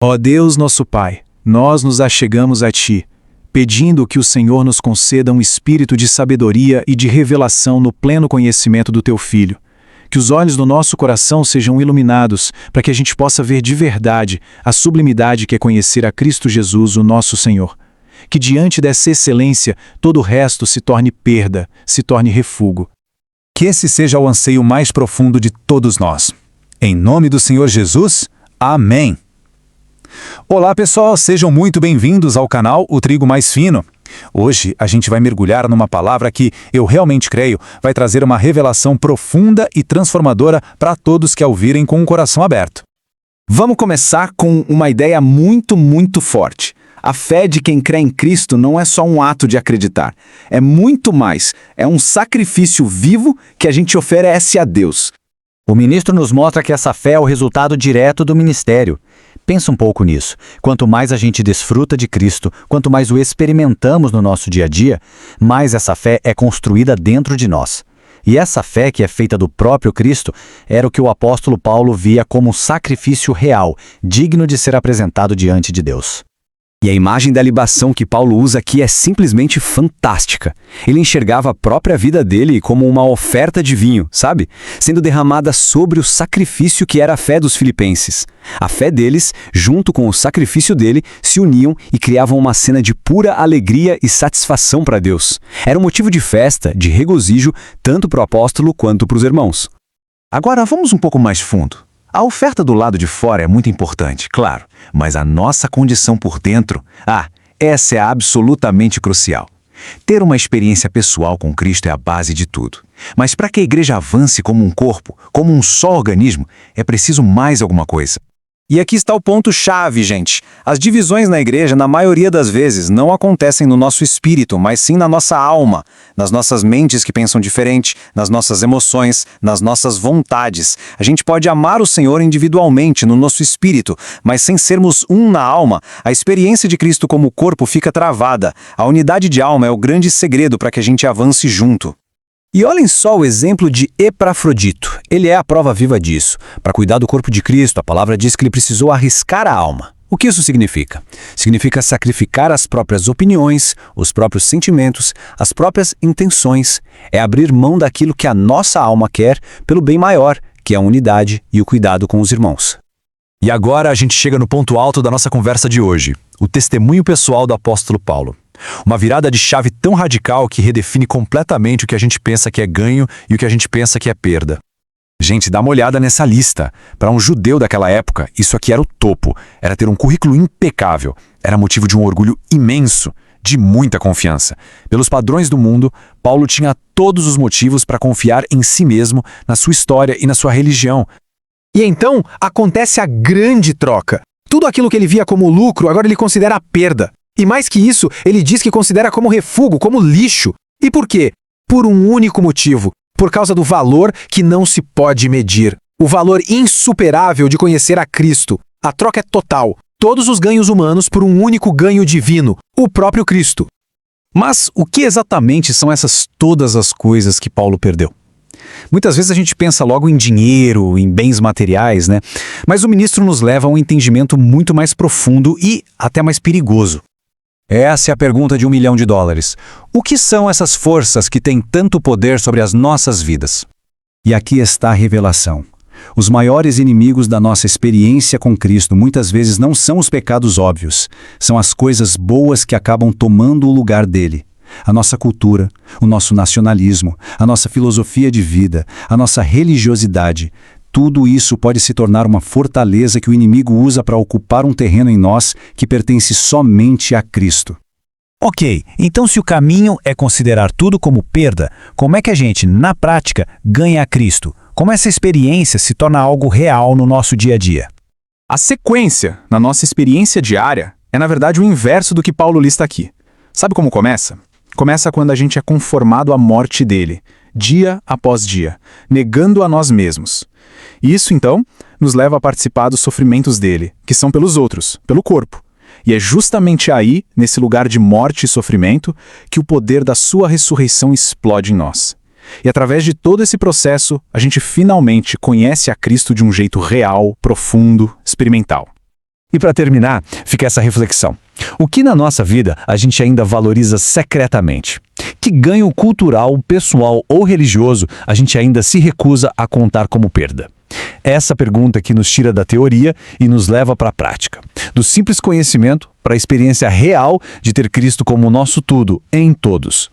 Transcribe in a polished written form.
Ó Deus nosso Pai, nós nos achegamos a Ti, pedindo que o Senhor nos conceda um espírito de sabedoria e de revelação no pleno conhecimento do Teu Filho. Que os olhos do nosso coração sejam iluminados, para que a gente possa ver de verdade a sublimidade que é conhecer a Cristo Jesus, o nosso Senhor. Que diante dessa excelência, todo o resto se torne perda, se torne refúgio. Que esse seja o anseio mais profundo de todos nós. Em nome do Senhor Jesus, amém. Olá pessoal, sejam muito bem-vindos ao canal O Trigo Mais Fino. Hoje a gente vai mergulhar numa palavra que, eu realmente creio, vai trazer uma revelação profunda e transformadora para todos que a ouvirem com o coração aberto. Vamos começar com uma ideia muito forte. A fé de quem crê em Cristo não é só um ato de acreditar. É muito mais. É um sacrifício vivo que a gente oferece a Deus. O ministro nos mostra que essa fé é o resultado direto do ministério. Pensa um pouco nisso. Quanto mais a gente desfruta de Cristo, quanto mais o experimentamos no nosso dia a dia, mais essa fé é construída dentro de nós. E essa fé que é feita do próprio Cristo era o que o apóstolo Paulo via como um sacrifício real, digno de ser apresentado diante de Deus. E a imagem da libação que Paulo usa aqui é simplesmente fantástica. Ele enxergava a própria vida dele como uma oferta de vinho, sabe? Sendo derramada sobre o sacrifício que era a fé dos filipenses. A fé deles, junto com o sacrifício dele, se uniam e criavam uma cena de pura alegria e satisfação para Deus. Era um motivo de festa, de regozijo, tanto para o apóstolo quanto para os irmãos. Agora vamos um pouco mais fundo. A oferta do lado de fora é muito importante, claro, mas a nossa condição por dentro, essa é absolutamente crucial. Ter uma experiência pessoal com Cristo é a base de tudo. Mas para que a igreja avance como um corpo, como um só organismo, é preciso mais alguma coisa. E aqui está o ponto-chave, gente. As divisões na igreja, na maioria das vezes, não acontecem no nosso espírito, mas sim na nossa alma, nas nossas mentes que pensam diferente, nas nossas emoções, nas nossas vontades. A gente pode amar o Senhor individualmente, no nosso espírito, mas sem sermos um na alma, a experiência de Cristo como corpo fica travada. A unidade de alma é o grande segredo para que a gente avance junto. E olhem só o exemplo de Epafrodito. Ele é a prova viva disso. Para cuidar do corpo de Cristo, a palavra diz que ele precisou arriscar a alma. O que isso significa? Significa sacrificar as próprias opiniões, os próprios sentimentos, as próprias intenções. É abrir mão daquilo que a nossa alma quer pelo bem maior, que é a unidade e o cuidado com os irmãos. E agora a gente chega no ponto alto da nossa conversa de hoje, o testemunho pessoal do apóstolo Paulo. Uma virada de chave tão radical que redefine completamente o que a gente pensa que é ganho e o que a gente pensa que é perda. Gente, dá uma olhada nessa lista. Para um judeu daquela época, isso aqui era o topo. Era ter um currículo impecável. Era motivo de um orgulho imenso, de muita confiança. Pelos padrões do mundo, Paulo tinha todos os motivos para confiar em si mesmo, na sua história e na sua religião. E então acontece a grande troca. Tudo aquilo que ele via como lucro, agora ele considera a perda. E mais que isso, ele diz que considera como refúgio, como lixo. E por quê? Por um único motivo. Por causa do valor que não se pode medir. O valor insuperável de conhecer a Cristo. A troca é total. Todos os ganhos humanos por um único ganho divino, o próprio Cristo. Mas o que exatamente são essas todas as coisas que Paulo perdeu? Muitas vezes a gente pensa logo em dinheiro, em bens materiais, né? Mas o ministro nos leva a um entendimento muito mais profundo e até mais perigoso. Essa é a pergunta de $1 milhão. O que são essas forças que têm tanto poder sobre as nossas vidas? E aqui está a revelação. Os maiores inimigos da nossa experiência com Cristo muitas vezes não são os pecados óbvios, são as coisas boas que acabam tomando o lugar dele. A nossa cultura, o nosso nacionalismo, a nossa filosofia de vida, a nossa religiosidade, tudo isso pode se tornar uma fortaleza que o inimigo usa para ocupar um terreno em nós que pertence somente a Cristo. Ok, então se o caminho é considerar tudo como perda, como é que a gente, na prática, ganha a Cristo? Como essa experiência se torna algo real no nosso dia a dia? A sequência, na nossa experiência diária, é na verdade o inverso do que Paulo lista aqui. Sabe como começa? Começa quando a gente é conformado à morte dele, dia após dia, negando a nós mesmos. E isso, então, nos leva a participar dos sofrimentos dele, que são pelos outros, pelo corpo. E é justamente aí, nesse lugar de morte e sofrimento, que o poder da sua ressurreição explode em nós. E através de todo esse processo, a gente finalmente conhece a Cristo de um jeito real, profundo, experimental. E para terminar, fica essa reflexão. O que na nossa vida a gente ainda valoriza secretamente? Que ganho cultural, pessoal ou religioso a gente ainda se recusa a contar como perda? Essa pergunta que nos tira da teoria e nos leva para a prática. Do simples conhecimento para a experiência real de ter Cristo como nosso tudo em todos.